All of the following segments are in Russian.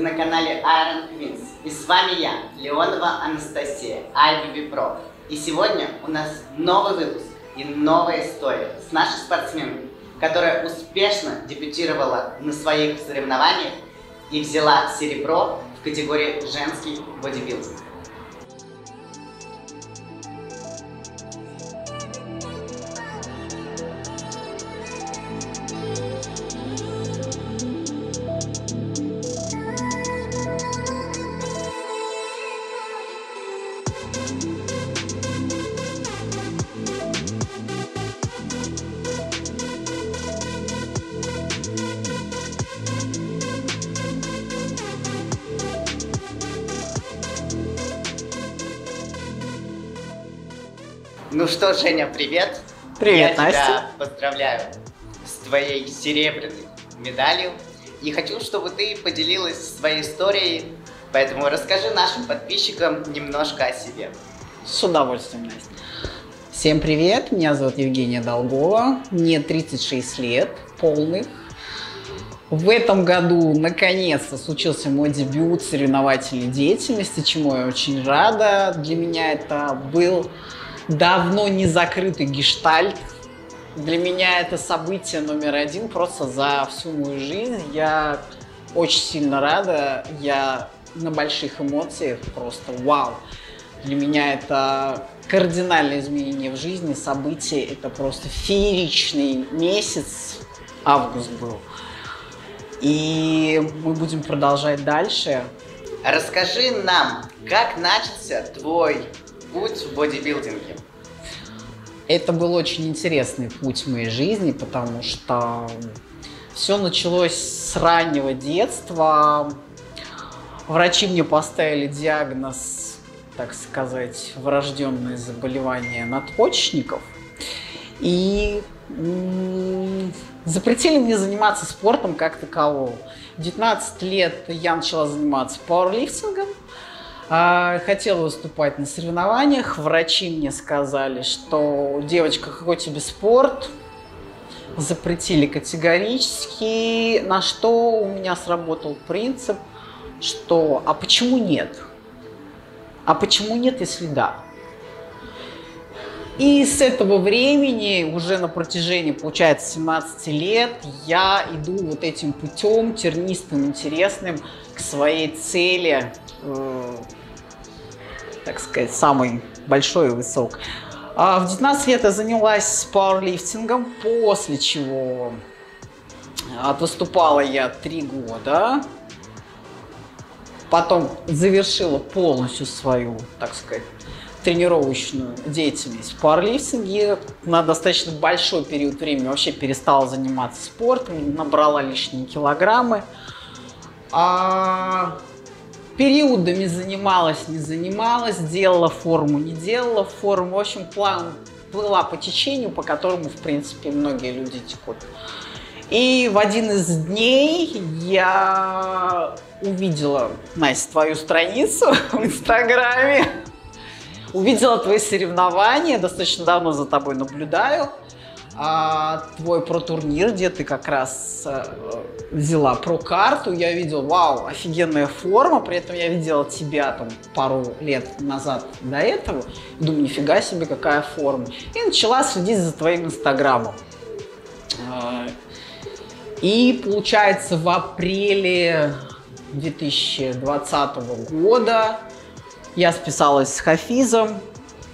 на канале Iron Queens. И с вами я, Леонова Анастасия, IBB Pro. И сегодня у нас новый выпуск и новая история с нашей спортсменкой, которая успешно дебютировала на своих соревнованиях и взяла серебро в категории женский бодибилдинг. Ну что, Женя, привет! Привет, Я Настя! тебя поздравляю с твоей серебряной медалью и хочу, чтобы ты поделилась своей историей, поэтому расскажи нашим подписчикам немножко о себе. С удовольствием, Настя. Всем привет, меня зовут Евгения Долгова, мне 36 лет полных. В этом году наконец-то случился мой дебют в соревновательной деятельности, чему я очень рада. Для меня это был давно не закрытый гештальт. Для меня это событие номер один просто за всю мою жизнь. Я очень сильно рада, я на больших эмоциях, просто вау. Для меня это кардинальное изменение в жизни, событие, это просто фееричный месяц, август был. И мы будем продолжать дальше. Расскажи нам, как начался твой путь в бодибилдинге? Это был очень интересный путь в моей жизни, потому что все началось с раннего детства. Врачи мне поставили диагноз, так сказать, врожденное заболевание надпочечников. И запретили мне заниматься спортом как таковым. В 19 лет я начала заниматься пауэрлифтингом. Хотела выступать на соревнованиях. Врачи мне сказали, что девочка, какой тебе спорт? Запретили категорически. На что у меня сработал принцип, что а почему нет? А почему нет, если да? И с этого времени, уже на протяжении, получается, 17 лет, я иду вот этим путем тернистым, интересным к своей цели, так сказать, самой большой и высокой. В 19 лет я занялась пауэрлифтингом, после чего отвыступала я 3 года. Потом завершила полностью свою, так сказать, тренировочную деятельность в пауэрлифтинге. На достаточно большой период времени вообще перестала заниматься спортом, набрала лишние килограммы. Периодами занималась, не занималась, делала форму, не делала форму. В общем, плыла по течению, по которому, в принципе, многие люди текут. И в один из дней я увидела, Настя, твою страницу в Инстаграме, увидела твои соревнования, достаточно давно за тобой наблюдаю. Твой про-турнир, где ты как раз взяла про-карту, я видела, вау, офигенная форма, при этом я видела тебя там пару лет назад до этого, и думаю, нифига себе, какая форма. И начала следить за твоим инстаграмом. И получается, в апреле 2020 года я списалась с Хафизом,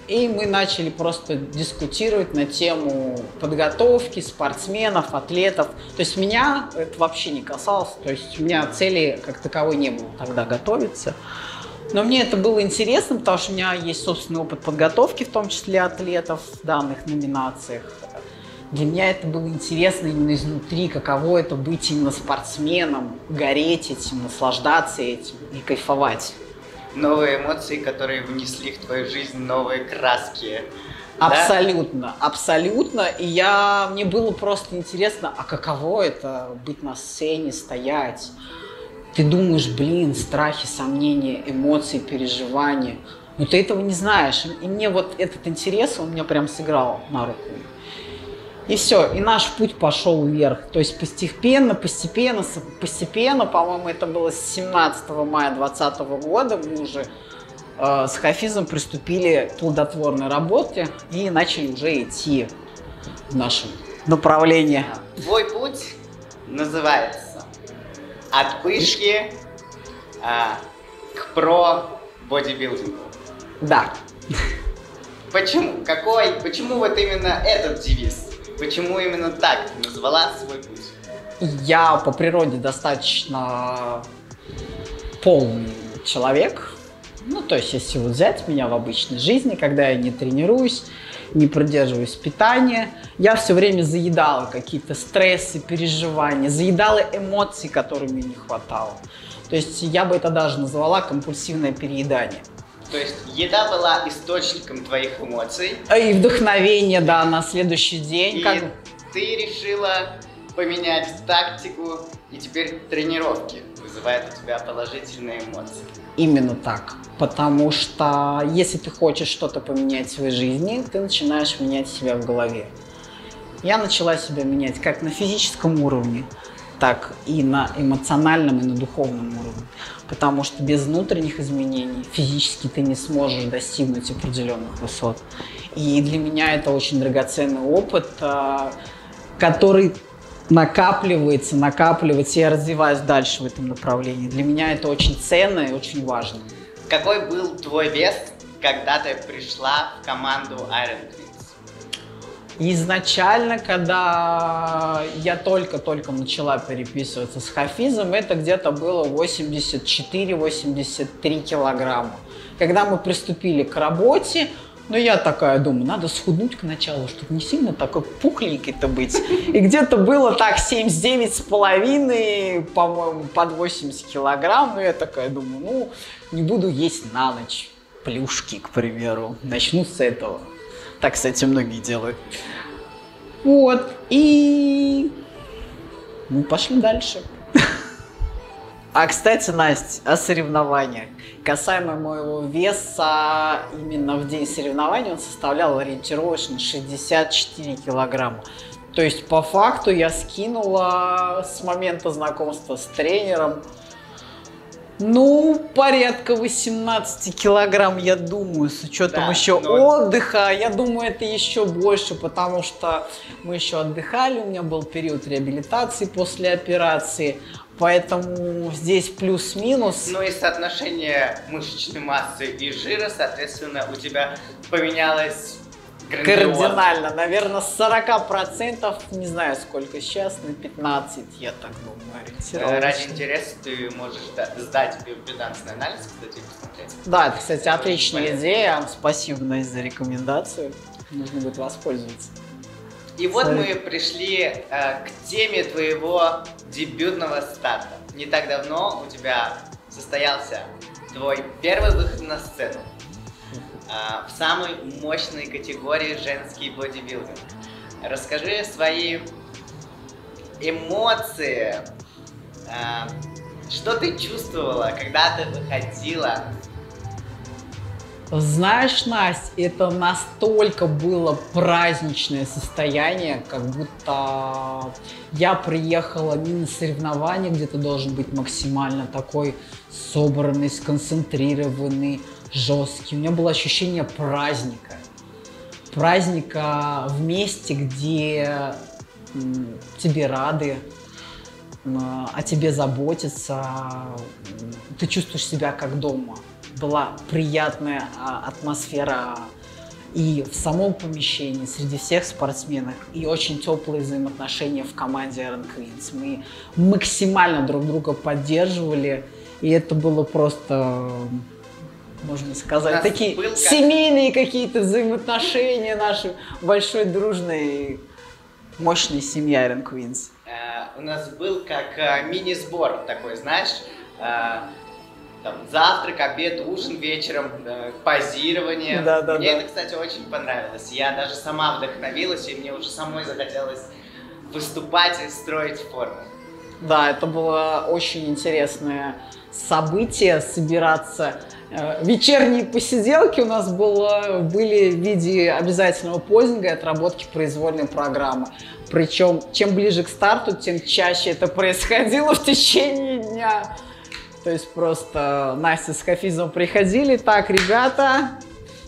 и мы начали просто дискутировать на тему подготовки спортсменов, атлетов. То есть меня это вообще не касалось, то есть у меня цели как таковой не было тогда готовиться. Но мне это было интересно, потому что у меня есть собственный опыт подготовки, в том числе атлетов в данных номинациях. Для меня это было интересно именно изнутри, каково это быть именно спортсменом, гореть этим, наслаждаться этим и кайфовать. Новые эмоции, которые внесли в твою жизнь новые краски. Абсолютно, да? Абсолютно. И мне было просто интересно, а каково это быть на сцене, стоять. Ты думаешь, блин, страхи, сомнения, эмоции, переживания. Но ты этого не знаешь. И мне вот этот интерес, он мне прям сыграл на руку. И все, и наш путь пошел вверх. То есть постепенно, по-моему, это было с 17 мая 2020 года, мы уже с Хафизом приступили к плодотворной работе и начали уже идти в нашем направлении. Твой путь называется «От пышки к про-бодибилдингу». Да. Почему? Почему вот именно этот девиз? Почему именно так ты назвала свой путь? Я по природе достаточно полный человек. Ну, то есть, если вот взять меня в обычной жизни, когда я не тренируюсь, не придерживаюсь питания, я все время заедала какие-то стрессы, переживания, заедала эмоции, которых мне не хватало. То есть, я бы это даже назвала компульсивное переедание. То есть еда была источником твоих эмоций. И вдохновение, да, на следующий день. И ты решила поменять тактику, и теперь тренировки вызывают у тебя положительные эмоции. Именно так. Потому что если ты хочешь что-то поменять в своей жизни, ты начинаешь менять себя в голове. Я начала себя менять как на физическом уровне, так и на эмоциональном и на духовном уровне. Потому что без внутренних изменений физически ты не сможешь достигнуть определенных высот. И для меня это очень драгоценный опыт, который накапливается, и я развиваюсь дальше в этом направлении. Для меня это очень ценно и очень важно. Какой был твой вес, когда ты пришла в команду Iron Queens? Изначально, когда я только начала переписываться с Хафизом, это где-то было 84-83 килограмма. Когда мы приступили к работе, я такая думаю, надо схуднуть к началу, чтобы не сильно такой пухленький-то быть. И где-то было так 79,5, по-моему, под 80 килограмм. Я такая думаю, не буду есть на ночь плюшки, к примеру. Начну с этого. Так, кстати, многие делают. Вот, и мы пошли дальше. А, кстати, Настя, о соревнованиях. Касаемо моего веса, именно в день соревнований он составлял ориентировочно 64 килограмма. То есть, по факту, я скинула с момента знакомства с тренером, порядка 18 килограмм, я думаю, с учетом еще отдыха. Я думаю, это еще больше, потому что мы еще отдыхали, у меня был период реабилитации после операции, поэтому здесь плюс-минус. И соотношение мышечной массы и жира, соответственно, у тебя поменялось кардинально. Наверное, с 40%, не знаю сколько сейчас, на 15, я так думаю, ориентировалась. Ради интереса ты можешь сдать биоимпедансный анализ, кстати, и посмотреть. Да, это, кстати, отличная идея. Спасибо, Настя, за рекомендацию. Нужно будет воспользоваться. И вот мы пришли к теме твоего дебютного старта. Не так давно у тебя состоялся твой первый выход на сцену в самой мощной категории женский бодибилдинг. Расскажи свои эмоции, что ты чувствовала, когда ты выходила? Знаешь, Настя, это настолько было праздничное состояние, как будто я приехала не на соревнования, где ты должен быть максимально такой собранный, сконцентрированный, жесткий. У меня было ощущение праздника. Праздника в месте, где тебе рады, о тебе заботятся, ты чувствуешь себя как дома. Была приятная атмосфера и в самом помещении, среди всех спортсменов, и очень теплые взаимоотношения в команде Iron Queens. Мы максимально друг друга поддерживали, и это было просто, можно сказать, такие семейные какие-то взаимоотношения нашей большой, дружной, мощной семьи Iron Queens. У нас был как мини-сбор такой, знаешь, там, завтрак, обед, ужин, вечером, позирование. Мне это, кстати, очень понравилось. Я даже сама вдохновилась, и мне уже самой захотелось выступать и строить форму. Да, это было очень интересное событие, собираться. Вечерние посиделки у нас были в виде обязательного позднего и отработки произвольной программы. Причем, чем ближе к старту, тем чаще это происходило в течение дня. То есть просто Настя с Хафизом приходили, так, ребята,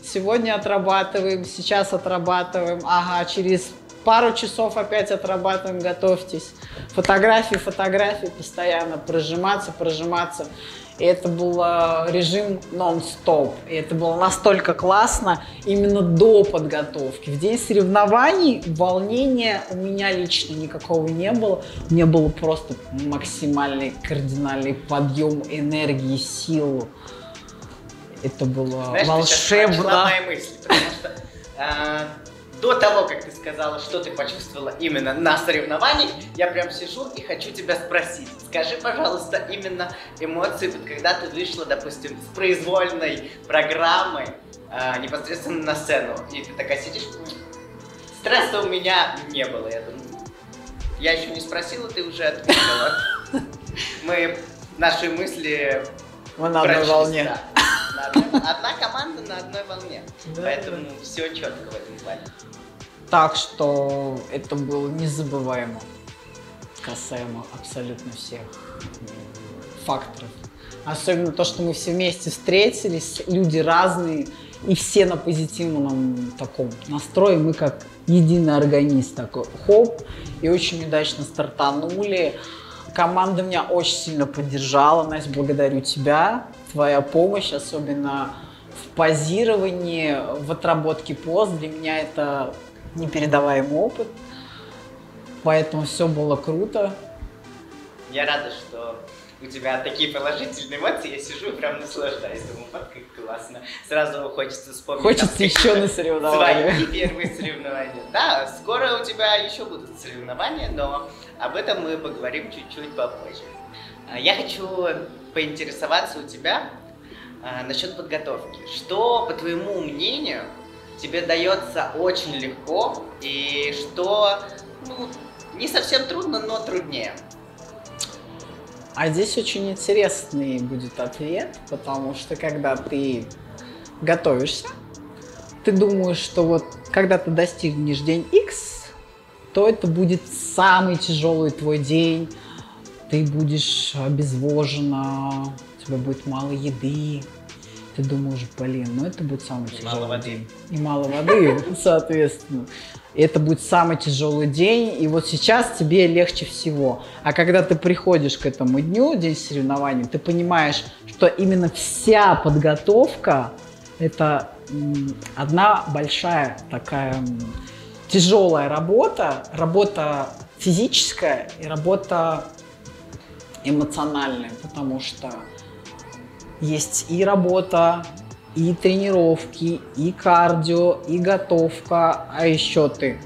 сегодня отрабатываем, сейчас отрабатываем, ага, через пару часов опять отрабатываем, готовьтесь. Фотографии, постоянно прожиматься. И это был режим нон-стоп. И это было настолько классно именно до подготовки. В день соревнований волнения у меня лично никакого не было. У меня был просто максимальный кардинальный подъем энергии, сил. Это было, знаешь, волшебно. Ты мои мысли, потому что до того, как ты сказала, что ты почувствовала именно на соревнованиях, я прям сижу и хочу тебя спросить. Скажи, пожалуйста, именно эмоции, вот когда ты вышла, допустим, с произвольной программы непосредственно на сцену, и ты такая сидишь, стресса у меня не было, я думаю. Я еще не спросила, ты уже ответила. Наши мысли... Мы на одной волне. Одна команда на одной волне, поэтому все четко в этом плане. Так что это было незабываемо, касаемо абсолютно всех факторов. Особенно то, что мы все вместе встретились, люди разные, и все на позитивном таком настрое. Мы как единый организм такой, хоп, и очень удачно стартанули. Команда меня очень сильно поддержала. Настя, благодарю тебя. Твоя помощь, особенно в позировании, в отработке поз, для меня это непередаваемый опыт. Поэтому все было круто. Я рада, что у тебя такие положительные эмоции. Я сижу и прям наслаждаюсь. Думаю, вот как классно. Сразу хочется вспомнить. Хочется еще на соревнования. Свои первые соревнования. Да, скоро у тебя еще будут соревнования, но об этом мы поговорим чуть-чуть попозже. Я хочу поинтересоваться у тебя насчет подготовки. Что, по твоему мнению, тебе дается очень легко и что не совсем трудно, но труднее? А здесь очень интересный будет ответ, потому что когда ты готовишься, ты думаешь, что вот когда ты достигнешь день X, то это будет самый тяжелый твой день, ты будешь обезвожена, у тебя будет мало еды, ты думаешь, блин, это будет самый тяжелый день. И мало воды, соответственно. И это будет самый тяжелый день, и вот сейчас тебе легче всего. А когда ты приходишь к этому дню, день соревнований, ты понимаешь, что именно вся подготовка – это одна большая такая тяжелая работа, работа физическая и работа эмоциональная, потому что есть и работа, и тренировки, и кардио, и готовка, а еще ты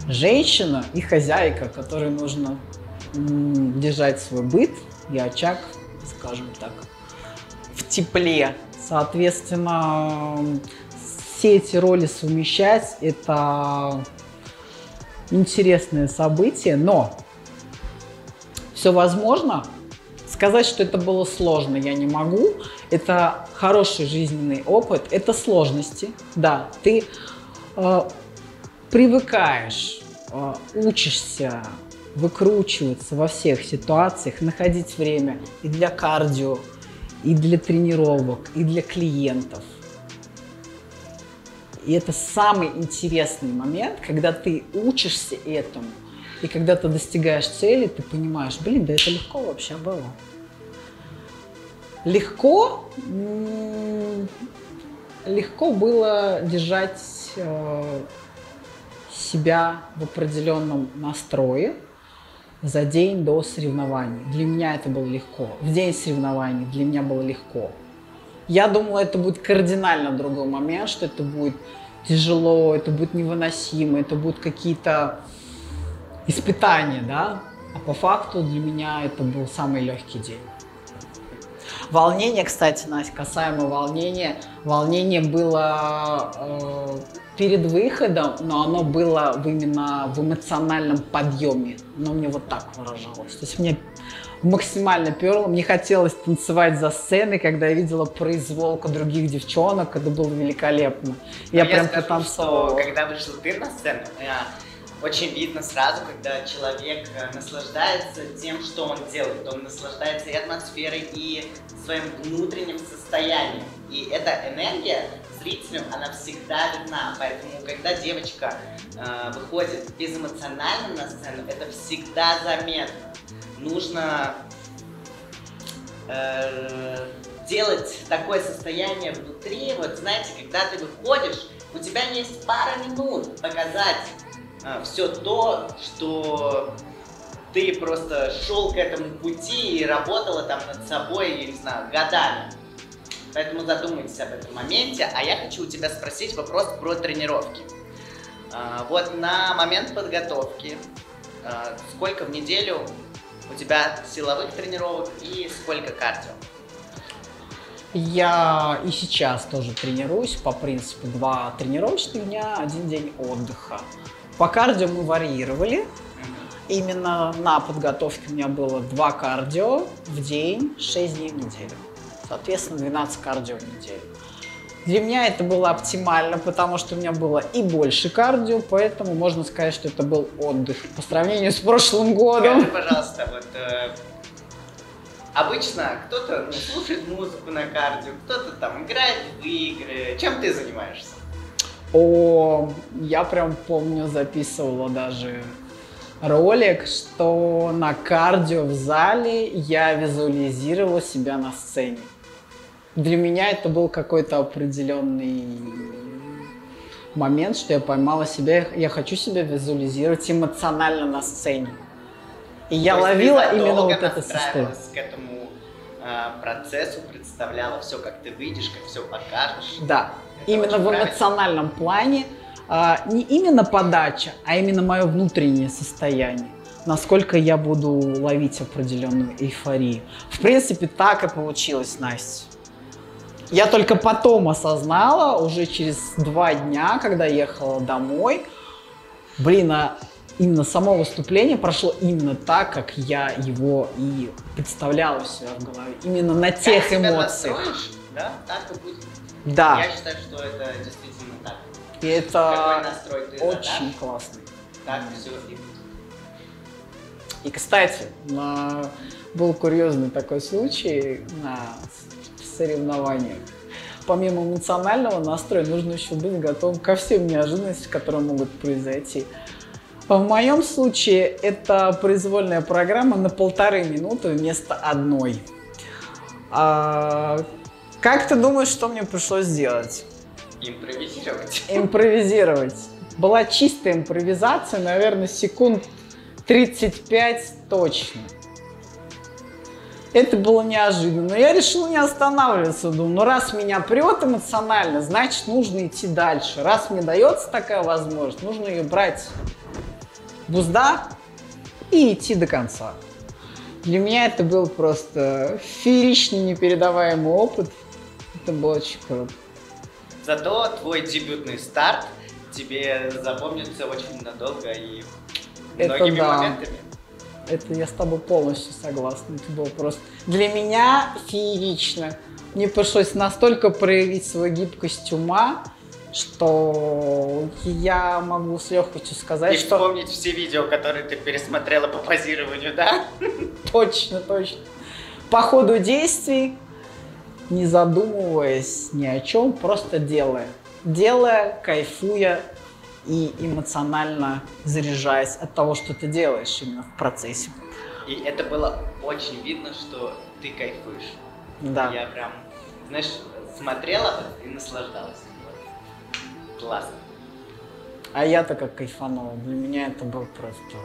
женщина и хозяйка, которой нужно держать свой быт и очаг, скажем так, в тепле. Соответственно, все эти роли совмещать – это интересное событие, но все возможно. Сказать, что это было сложно, я не могу. Это хороший жизненный опыт, это сложности. Да, ты привыкаешь, учишься выкручиваться во всех ситуациях, находить время и для кардио, и для тренировок, и для клиентов. И это самый интересный момент, когда ты учишься этому. И когда ты достигаешь цели, ты понимаешь, блин, да это легко вообще было. Легко было держать себя в определенном настрое за день до соревнований. Для меня это было легко. В день соревнований для меня было легко. Я думала, это будет кардинально другой момент, что это будет тяжело, это будет невыносимо, это будут какие-то испытания, да? А по факту для меня это был самый легкий день. Волнение, кстати, Настя, касаемо волнения. Волнение было перед выходом, но оно было именно в эмоциональном подъеме. Оно мне вот так выражалось. То есть мне максимально перло. Мне хотелось танцевать за сценой, когда я видела произволку других девчонок. Это было великолепно. Я прям потанцевала. Когда вышел ты на сцену, очень видно сразу, когда человек наслаждается тем, что он делает. Он наслаждается и атмосферой, и своим внутренним состоянием. И эта энергия зрителю, она всегда видна. Поэтому, когда девочка выходит безэмоционально на сцену, это всегда заметно. Нужно делать такое состояние внутри. Вот знаете, когда ты выходишь, у тебя есть пара минут показать все то, что ты просто шел к этому пути и работала там над собой, я не знаю, годами. Поэтому задумайтесь об этом моменте. А я хочу у тебя спросить вопрос про тренировки. Вот на момент подготовки, сколько в неделю у тебя силовых тренировок и сколько кардио? Я и сейчас тоже тренируюсь по принципу 2 тренировочных дня, 1 день отдыха. По кардио мы варьировали. Именно на подготовке у меня было 2 кардио в день, 6 дней в неделю. Соответственно, 12 кардио в неделю. Для меня это было оптимально, потому что у меня было и больше кардио, поэтому можно сказать, что это был отдых по сравнению с прошлым годом. Скажи, пожалуйста, вот обычно кто-то слушает музыку на кардио, кто-то там играет в игры. Чем ты занимаешься? Я прям помню, записывала даже ролик, что на кардио в зале я визуализировала себя на сцене. Для меня это был какой-то определенный момент, что я поймала себя, я хочу себя визуализировать эмоционально на сцене. И я ловила именно вот это состояние. К этому процессу, представляла все, как ты выйдешь, как все покажешь. Да, именно в эмоциональном плане. Не именно подача, а именно мое внутреннее состояние. Насколько я буду ловить определенную эйфорию. В принципе, так и получилось, Настя. Я только потом осознала, уже через 2 дня, когда ехала домой, именно само выступление прошло именно так, как я его и представляла у себя в голове. Именно на тех эмоциях. Настроишь, да? Так и будет. Да. Я считаю, что это действительно так. И это очень задашь, классно. так все и будет. И, кстати, был курьезный такой случай на соревнованиях. Помимо эмоционального настроя, нужно еще быть готовым ко всем неожиданностям, которые могут произойти. В моем случае это произвольная программа на 1,5 минуты вместо 1. Как ты думаешь, что мне пришлось сделать? Импровизировать. Импровизировать. Была чистая импровизация, наверное, секунд 35 точно. Это было неожиданно. Я решила не останавливаться. Думаю, раз меня прет эмоционально, значит, нужно идти дальше. Раз мне дается такая возможность, нужно ее брать в узда и идти до конца. Для меня это был просто фееричный, непередаваемый опыт. Это было очень круто. Зато твой дебютный старт тебе запомнится очень надолго и многими моментами. Это я с тобой полностью согласна. Это было просто для меня феерично. Мне пришлось настолько проявить свою гибкость ума, что я могу с легкостью сказать, и вспомнить все видео, которые ты пересмотрела по позированию, да? Точно, точно. По ходу действий, не задумываясь ни о чем, просто делая. Делая, кайфуя и эмоционально заряжаясь от того, что ты делаешь именно в процессе. И это было очень видно, что ты кайфуешь. Да. Я прям, знаешь, смотрела и наслаждалась. Классно. А я-то как кайфанула. Для меня это был просто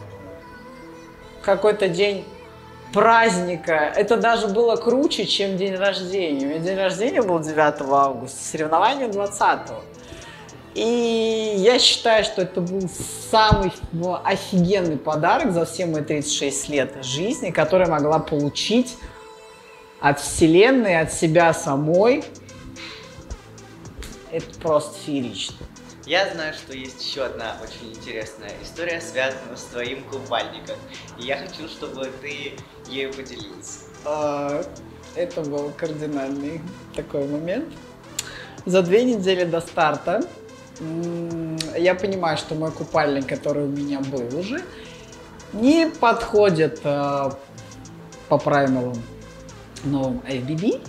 какой-то день праздника. Это даже было круче, чем день рождения. У меня день рождения был 9 августа, соревнования 20-го. И я считаю, что это был самый офигенный подарок за все мои 36 лет жизни, который я могла получить от Вселенной, от себя самой. Это просто феерично. Я знаю, что есть еще одна очень интересная история, связанная с твоим купальником. И я хочу, чтобы ты ею поделился. Это был кардинальный такой момент. За 2 недели до старта я понимаю, что мой купальник, который у меня был уже, не подходит по правилам новым IFBB.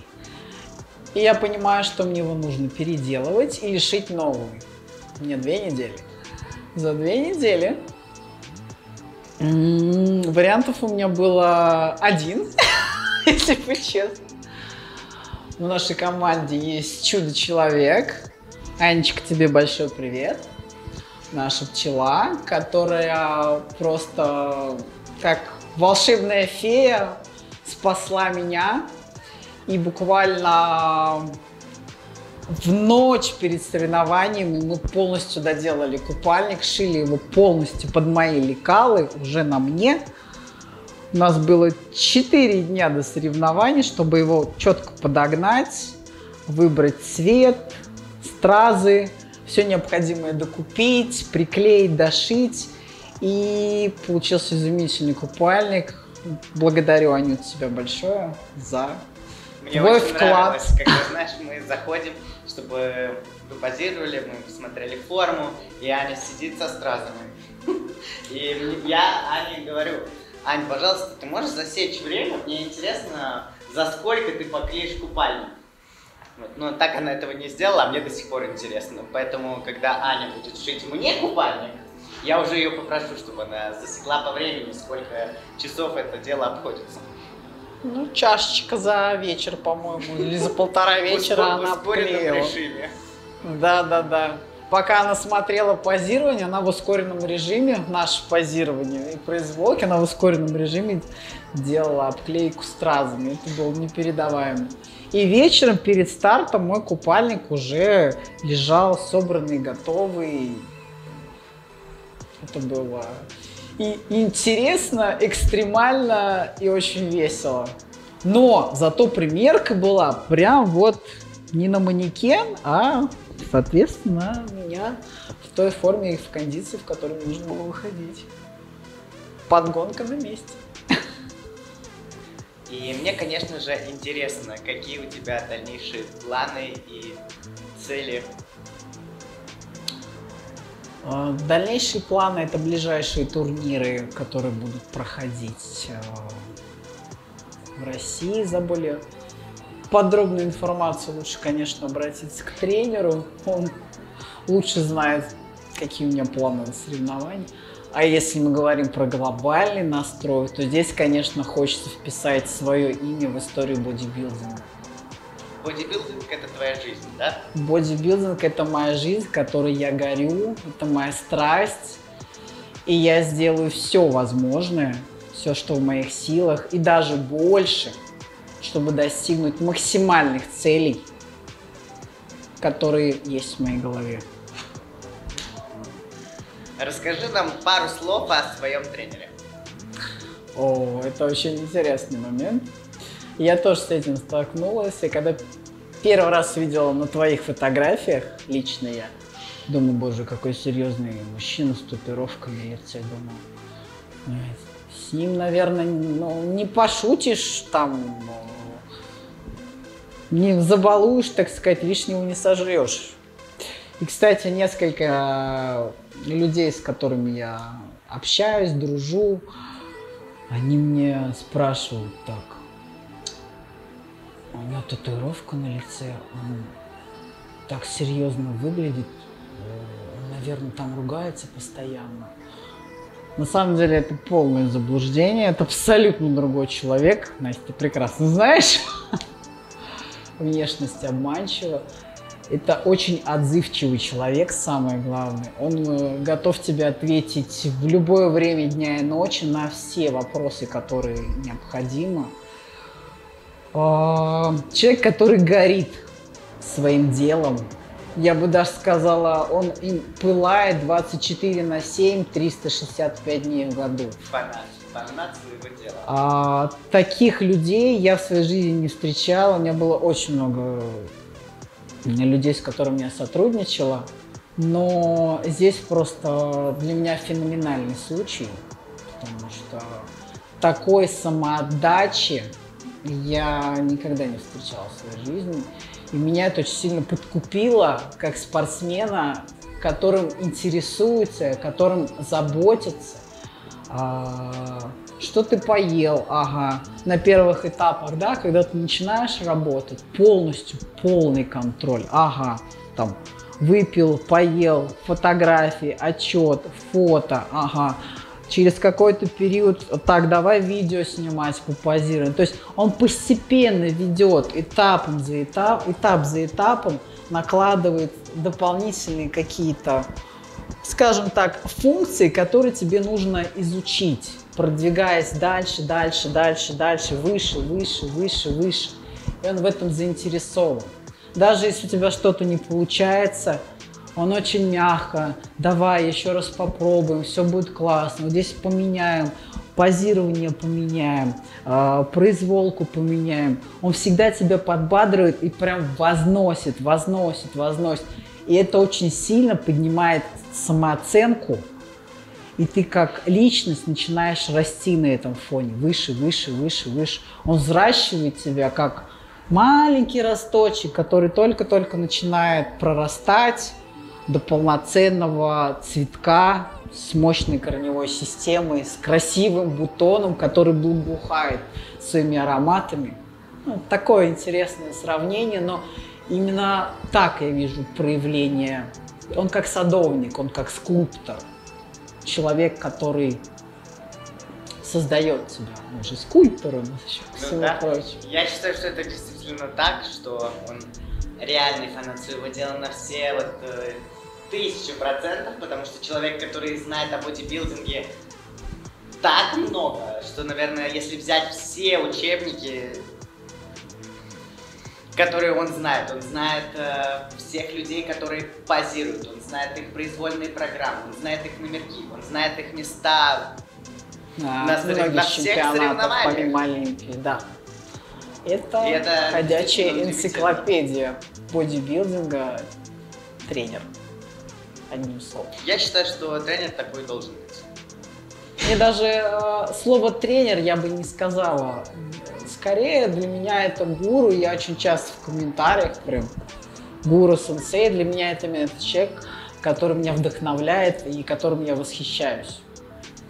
И я понимаю, что мне его нужно переделывать и шить новый. Мне 2 недели. За 2 недели вариантов у меня было 1, если быть честным. В нашей команде есть чудо-человек. Анечка, тебе большой привет. Наша пчела, которая просто как волшебная фея спасла меня. И буквально в ночь перед соревнованием мы полностью доделали купальник, шили его полностью под мои лекалы, уже на мне. У нас было 4 дня до соревнований, чтобы его четко подогнать, выбрать цвет, стразы, все необходимое докупить, приклеить, дошить. И получился изумительный купальник. Благодарю, Анют, тебя большое за Мне твой очень вклад. нравилось, когда, знаешь, мы заходим, чтобы вы позировали, мы посмотрели форму, и Аня сидит со стразами. И я Ане говорю: Ань, пожалуйста, ты можешь засечь время? Мне интересно, за сколько ты поклеишь купальник. Вот. Но так она этого не сделала, а мне до сих пор интересно. Поэтому, когда Аня будет шить мне купальник, я уже ее попрошу, чтобы она засекла по времени, сколько часов это дело обходится. Ну, чашечка за вечер, по-моему, или за 1,5 вечера она обклеила. режиме. Да. Пока она смотрела позирование, она в ускоренном режиме, наше позирование и произволки, она в ускоренном режиме делала обклейку стразами. Это было непередаваемо. И вечером перед стартом мой купальник уже лежал собранный, готовый. Это было и интересно, экстремально и очень весело. Но зато примерка была прям вот не на манекен, а, соответственно, меня в той форме и в кондиции, в которой нужно было выходить. Подгонка на месте. И мне, конечно же, интересно, какие у тебя дальнейшие планы и цели. Дальнейшие планы — это ближайшие турниры, которые будут проходить в России. За более подробную информацию лучше, конечно, обратиться к тренеру. Он лучше знает, какие у меня планы на соревнования. А если мы говорим про глобальный настрой, то здесь, конечно, хочется вписать свое имя в историю бодибилдинга. Бодибилдинг — это твоя жизнь, да? Бодибилдинг — это моя жизнь, которой я горю, это моя страсть. И я сделаю все возможное, все, что в моих силах, и даже больше, чтобы достигнуть максимальных целей, которые есть в моей голове. Расскажи нам пару слов о своем тренере. О, это очень интересный момент. Я тоже с этим столкнулась, и когда первый раз видела на твоих фотографиях, лично я, думаю, боже, какой серьезный мужчина с татуировками на лице, думаю, с ним, наверное, не пошутишь, там, не забалуешь, так сказать, лишнего не сожрешь. И, кстати, несколько людей, с которыми я общаюсь, дружу, они мне спрашивают так: у него татуировка на лице, он так серьезно выглядит, он, наверное, там ругается постоянно. На самом деле это полное заблуждение, это абсолютно другой человек. Настя, ты прекрасно знаешь. Внешность обманчива. Это очень отзывчивый человек, самое главное. Он готов тебе ответить в любое время дня и ночи на все вопросы, которые необходимы. Человек, который горит своим делом. Я бы даже сказала, он им пылает 24/7, 365 дней в году. Фанат своего дела. Таких людей я в своей жизни не встречала. У меня было очень много людей, с которыми я сотрудничала. Но здесь просто для меня феноменальный случай, потому что такой самоотдачи я никогда не встречала в своей жизни. И меня это очень сильно подкупило как спортсмена, которым интересуется, которым заботится. Что ты поел? Ага. На первых этапах, да, когда ты начинаешь работать, полностью полный контроль. Ага, там выпил, поел, фотографии, отчет, фото, ага. Через какой-то период, так, давай видео снимать, попозировать. То есть он постепенно ведет этап за этапом, накладывает дополнительные какие-то, скажем так, функции, которые тебе нужно изучить, продвигаясь дальше, выше. И он в этом заинтересован. Даже если у тебя что-то не получается, он очень мягко, давай еще раз попробуем, все будет классно, вот здесь поменяем, позирование поменяем, произволку поменяем. Он всегда тебя подбадривает и прям возносит. И это очень сильно поднимает самооценку, и ты как личность начинаешь расти на этом фоне, выше. Он взращивает тебя как маленький росточек, который только-только начинает прорастать до полноценного цветка с мощной корневой системой, с красивым бутоном, который благоухает своими ароматами. Ну, такое интересное сравнение, но именно так я вижу проявление. Он как садовник, он как скульптор, человек, который создает себя. Он же скульптор, он еще всего прочего. Я считаю, что это действительно так, что он реальный фанат своего дела на все 1000%, потому что человек, который знает о бодибилдинге так много, что, наверное, если взять все учебники, которые он знает всех людей, которые позируют, он знает их произвольные программы, он знает их номерки, он знает их места на всех соревнованиях. Помимо Олимпии, да. Это ходячая энциклопедия бодибилдинга, тренер. Одним словом. Я считаю, что тренер такой должен быть. Мне даже слово тренер я бы не сказала. Скорее для меня это гуру. Я очень часто в комментариях прям гуру-сенсей. Для меня это именно человек, который меня вдохновляет и которым я восхищаюсь.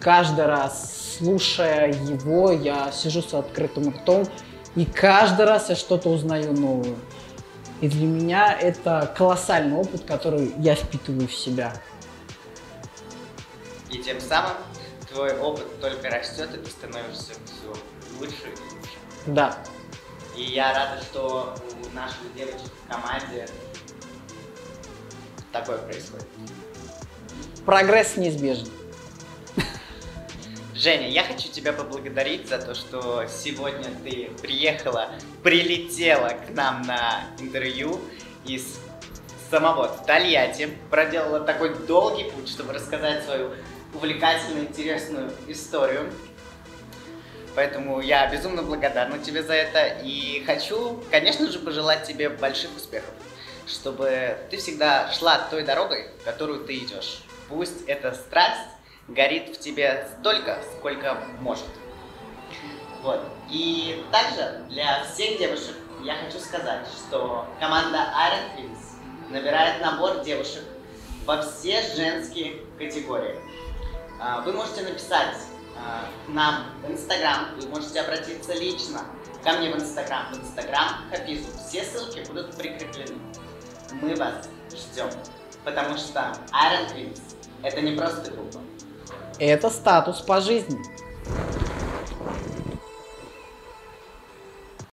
Каждый раз, слушая его, я сижу с открытым ртом, и каждый раз я что-то узнаю новое. И для меня это колоссальный опыт, который я впитываю в себя. И тем самым твой опыт только растет, и ты становишься все лучше и лучше. Да. И я рада, что у наших девочек в команде такое происходит. Прогресс неизбежен. Женя, я хочу тебя поблагодарить за то, что сегодня ты прилетела к нам на интервью из самого Тольятти, проделала такой долгий путь, чтобы рассказать свою увлекательную, интересную историю. Поэтому я безумно благодарна тебе за это и хочу, конечно же, пожелать тебе больших успехов, чтобы ты всегда шла той дорогой, которую ты идешь. Пусть эта страсть горит в тебе столько, сколько может. Вот. И также для всех девушек я хочу сказать, что команда Iron Queens набирает набор девушек во все женские категории. Вы можете написать нам в Инстаграм, вы можете обратиться лично ко мне в Инстаграм Хафизу. Все ссылки будут прикреплены. Мы вас ждем, потому что Iron Queens — это не просто группа. Это статус по жизни.